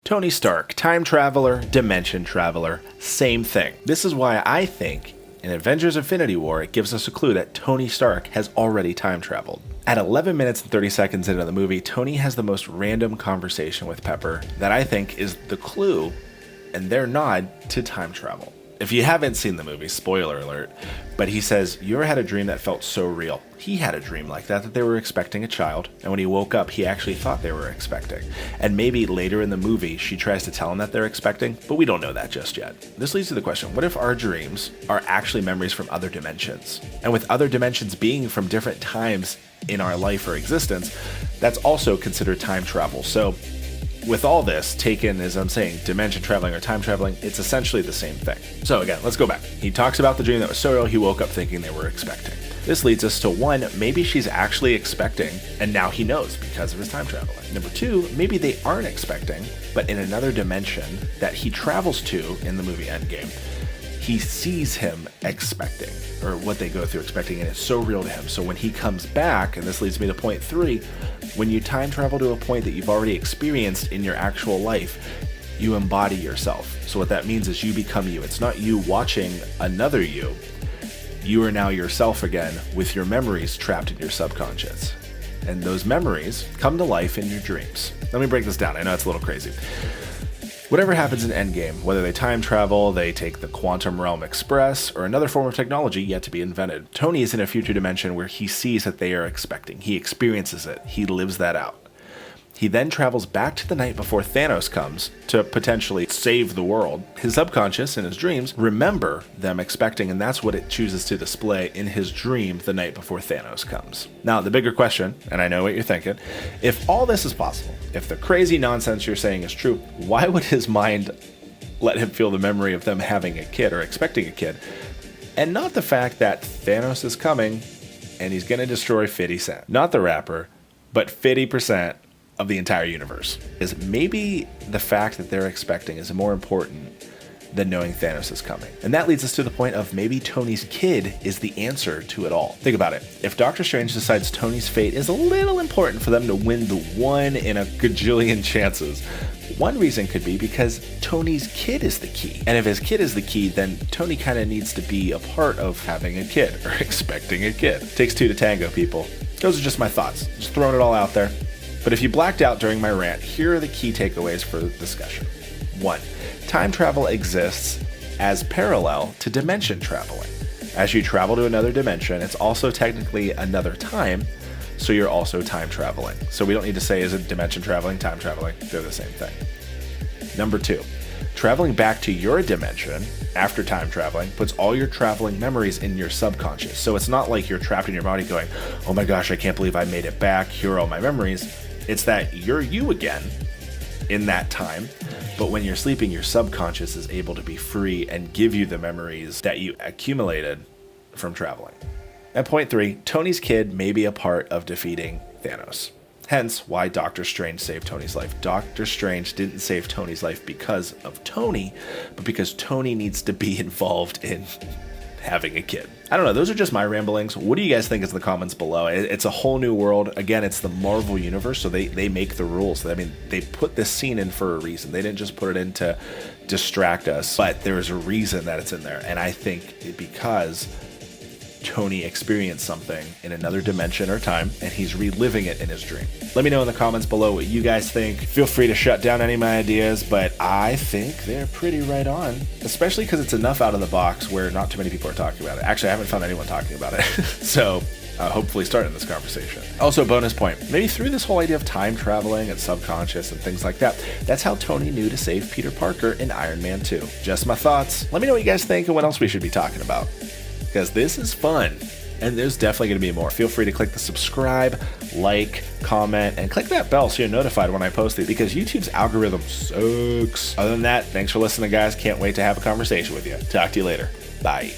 Tony Stark, time traveler, dimension traveler, same thing. This is why I think in Avengers Infinity War, it gives us a clue that Tony Stark has already time traveled. At 11 minutes and 30 seconds into the movie, Tony has the most random conversation with Pepper that I think is the clue and their nod to time travel. If you haven't seen the movie, spoiler alert, but he says, "You ever had a dream that felt so real?" He had a dream like that they were expecting a child, and when he woke up, he actually thought they were expecting. And maybe later in the movie, she tries to tell him that they're expecting, but we don't know that just yet. This leads to the question, what if our dreams are actually memories from other dimensions? And with other dimensions being from different times in our life or existence, that's also considered time travel. So with all this taken, as I'm saying, dimension traveling or time traveling, it's essentially the same thing. So again, let's go back. He talks about the dream that was so real, he woke up thinking they were expecting. This leads us to one, maybe she's actually expecting, and now he knows because of his time traveling. Number two, maybe they aren't expecting, but in another dimension that he travels to in the movie Endgame, he sees him expecting, or what they go through expecting, and it's so real to him. So when he comes back, and this leads me to point three, when you time travel to a point that you've already experienced in your actual life, you embody yourself. So what that means is you become you. It's not you watching another you. You are now yourself again with your memories trapped in your subconscious. And those memories come to life in your dreams. Let me break this down. I know it's a little crazy. Whatever happens in Endgame, whether they time travel, they take the quantum realm express, or another form of technology yet to be invented, Tony is in a future dimension where he sees that they are expecting. He experiences it. He lives that out. He then travels back to the night before Thanos comes to potentially save the world. His subconscious and his dreams remember them expecting, and that's what it chooses to display in his dream the night before Thanos comes. Now, the bigger question, and I know what you're thinking, if all this is possible, if the crazy nonsense you're saying is true, why would his mind let him feel the memory of them having a kid or expecting a kid, and not the fact that Thanos is coming and he's going to destroy 50 Cent? Not the rapper, but 50% of the entire universe. Is maybe the fact that they're expecting is more important than knowing Thanos is coming. And that leads us to the point of maybe Tony's kid is the answer to it all. Think about it. If Doctor Strange decides Tony's fate is a little important for them to win the 1 in a gajillion chances, one reason could be because Tony's kid is the key. And if his kid is the key, then Tony kind of needs to be a part of having a kid or expecting a kid. Takes two to tango, people. Those are just my thoughts. Just throwing it all out there. But if you blacked out during my rant, here are the key takeaways for the discussion. 1. Time travel exists as parallel to dimension traveling. As you travel to another dimension, it's also technically another time, so you're also time traveling. So we don't need to say, is it dimension traveling, time traveling? They're the same thing. Number 2, traveling back to your dimension after time traveling puts all your traveling memories in your subconscious. So it's not like you're trapped in your body going, oh my gosh, I can't believe I made it back, here are all my memories. It's that you're you again in that time, but when you're sleeping, your subconscious is able to be free and give you the memories that you accumulated from traveling. And point 3, Tony's kid may be a part of defeating Thanos. Hence why Doctor Strange saved Tony's life. Doctor Strange didn't save Tony's life because of Tony, but because Tony needs to be involved in having a kid. I don't know, those are just my ramblings. What do you guys think in the comments below? It's a whole new world. Again, it's the Marvel universe, so they make the rules. I mean, they put this scene in for a reason. They didn't just put it in to distract us, but there's a reason that it's in there. And I think because Tony experienced something in another dimension or time, and he's reliving it in his dream. Let me know in the comments below what you guys think. Feel free to shut down any of my ideas, but I think they're pretty right on, especially because it's enough out of the box where not too many people are talking about it. Actually, I haven't found anyone talking about it. So hopefully starting this conversation. Also, bonus point, maybe through this whole idea of time traveling and subconscious and things like that, that's how Tony knew to save Peter Parker in Iron Man 2. Just my thoughts. Let me know what you guys think and what else we should be talking about, because this is fun, and there's definitely going to be more. Feel free to click the subscribe, like, comment, and click that bell so you're notified when I post it, because YouTube's algorithm sucks. Other than that, thanks for listening, guys. Can't wait to have a conversation with you. Talk to you later. Bye.